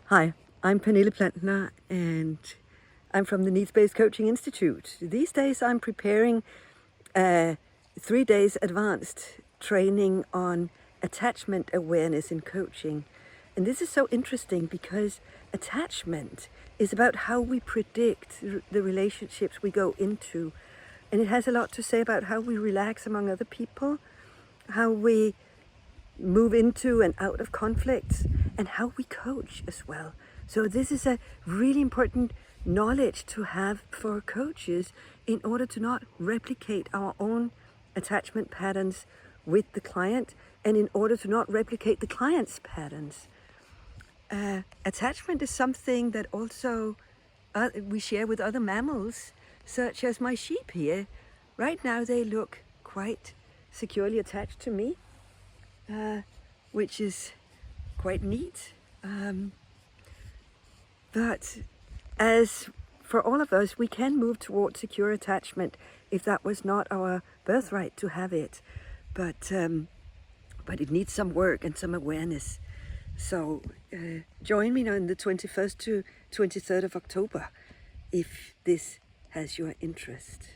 Hi, I'm Pernille Plantner and I'm from the Needs-Based Coaching Institute. These days I'm preparing a 3 days advanced training on attachment awareness in coaching. And this is so interesting because attachment is about how we predict the relationships we go into. And it has a lot to say about how we relax among other people, how we move into and out of conflicts, and how we coach as well. So this is a really important knowledge to have for coaches in order to not replicate our own attachment patterns with the client, and in order to not replicate the client's patterns. Attachment is something that also we share with other mammals, such as my sheep here. Right now they look quite securely attached to me, which is quite neat. But as for all of us, we can move towards secure attachment if that was not our birthright to have it. But it needs some work and some awareness. So join me on the 21st to 23rd of October if this has your interest.